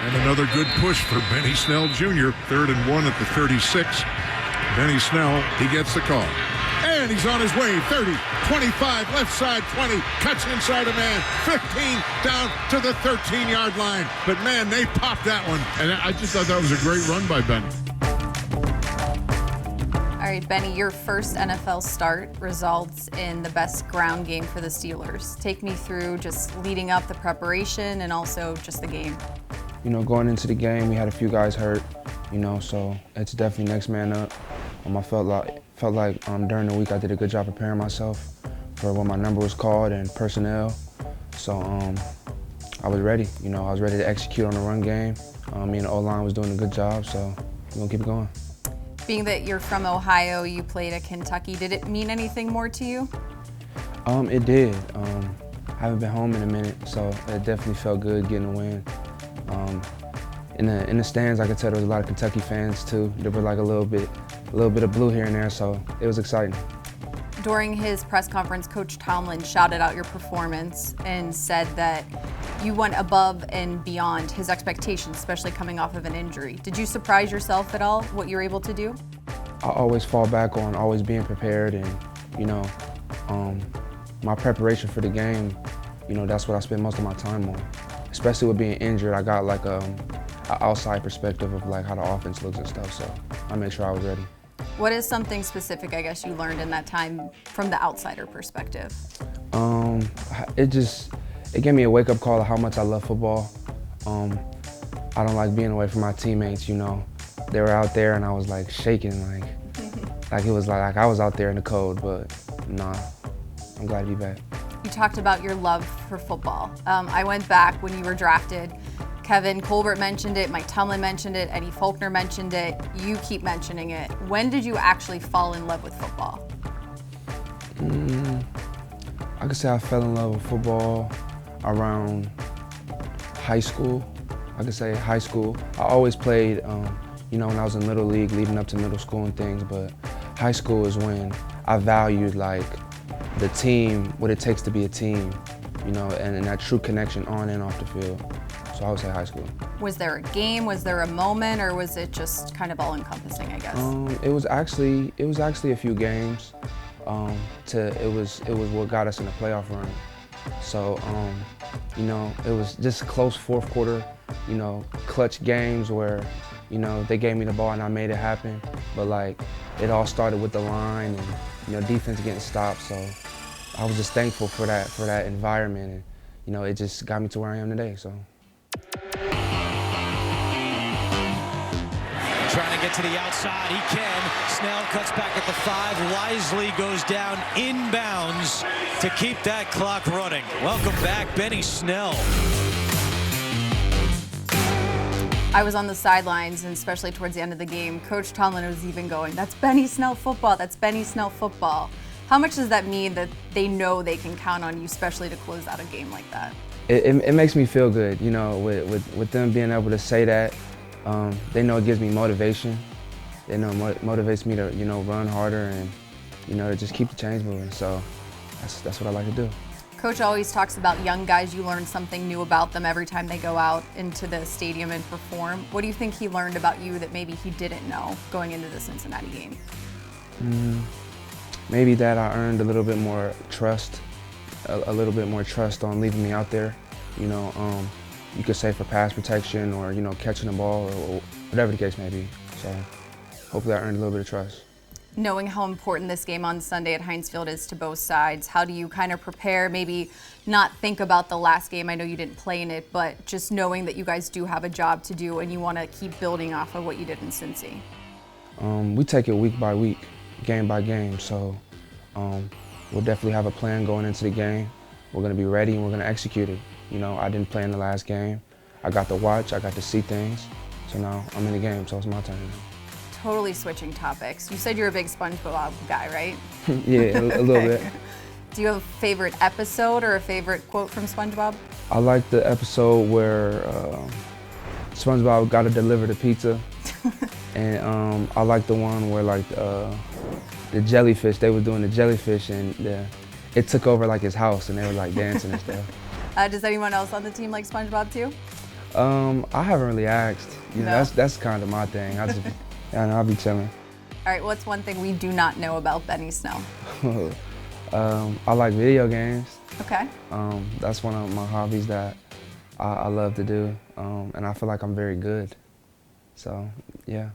And another good push for Benny Snell Jr. 3rd and 1 at the 36. Benny Snell, he gets the call. And he's on his way. 30, 25, left side 20, cuts inside a man. 15 down to the 13-yard line. But man, they popped that one. And I just thought that was a great run by Benny. All right, Benny, your first NFL start results in the best ground game for the Steelers. Take me through just leading up the preparation and also just the game. You know, going into the game, we had a few guys hurt, you know, so it's definitely next man up. I felt like during the week I did a good job preparing myself for when my number was called and personnel. So I was ready. You know, I was ready to execute on the run game. Me and the O-line was doing a good job, so we're gonna keep it going. Being that you're from Ohio, you played at Kentucky, did it mean anything more to you? It did. I haven't been home in a minute, so it definitely felt good getting a win. In the stands, I could tell there was a lot of Kentucky fans too. There were like a little bit of blue here and there, so it was exciting. During his press conference, Coach Tomlin shouted out your performance and said that you went above and beyond his expectations, especially coming off of an injury. Did you surprise yourself at all, what you were able to do? I always fall back on always being prepared, and you know, my preparation for the game, you know, that's what I spend most of my time on. Especially with being injured, I got like an outside perspective of like how the offense looks and stuff, so I made sure I was ready. What is something specific, I guess, you learned in that time from the outsider perspective? It gave me a wake-up call of how much I love football. I don't like being away from my teammates, you know. They were out there and I was like shaking, like it was like I was out there in the cold, but nah, I'm glad to be back. You talked about your love for football. I went back when you were drafted. Kevin Colbert mentioned it, Mike Tomlin mentioned it, Eddie Faulkner mentioned it. You keep mentioning it. When did you actually fall in love with football? I could say I fell in love with football around high school. I could say high school. I always played, you know, when I was in Little League, leading up to middle school and things, but high school is when I valued like the team, what it takes to be a team, you know, and that true connection on and off the field. So I would say high school. Was there a game, was there a moment, or was it just kind of all-encompassing, I guess? It was actually a few games. It was what got us in the playoff run. So, you know, it was just close fourth quarter, you know, clutch games where, you know, they gave me the ball and I made it happen. But like, it all started with the line and, you know, defense getting stopped. So I was just thankful for that environment, and, you know, it just got me to where I am today, so. Trying to get to the outside, he can. Snell cuts back at the 5, wisely goes down inbounds to keep that clock running. Welcome back, Benny Snell. I was on the sidelines, and especially towards the end of the game, Coach Tomlin was even going, "That's Benny Snell football, that's Benny Snell football." How much does that mean that they know they can count on you, especially to close out a game like that? It makes me feel good, you know, with them being able to say that. They know it gives me motivation. They know it motivates me to, you know, run harder and, you know, to just keep the chains moving. So that's what I like to do. Coach always talks about young guys. You learn something new about them every time they go out into the stadium and perform. What do you think he learned about you that maybe he didn't know going into the Cincinnati game? Maybe that I earned a little bit more trust, a little bit more trust on leaving me out there. You know, you could say for pass protection or, you know, catching the ball or whatever the case may be. So hopefully I earned a little bit of trust. Knowing how important this game on Sunday at Heinz Field is to both sides, how do you kind of prepare, maybe not think about the last game? I know you didn't play in it, but just knowing that you guys do have a job to do and you want to keep building off of what you did in Cincy. We take it week by week, game by game. So we'll definitely have a plan going into the game. We're going to be ready and we're going to execute it. You know, I didn't play in the last game. I got to watch, I got to see things. So now I'm in the game, so it's my turn now. Totally switching topics. You said you're a big SpongeBob guy, right? Yeah, a little bit. Do you have a favorite episode or a favorite quote from SpongeBob? I like the episode where SpongeBob got to deliver the pizza. And I like the one where like the jellyfish, they were doing the jellyfish and it took over like his house and they were like dancing and stuff. Does anyone else on the team like SpongeBob too? I haven't really asked. You know, No. that's kind of my thing. I just, I'll be chilling. All right, what's one thing we do not know about Benny Snell? I like video games. Okay. That's one of my hobbies that I love to do, and I feel like I'm very good. So, yeah.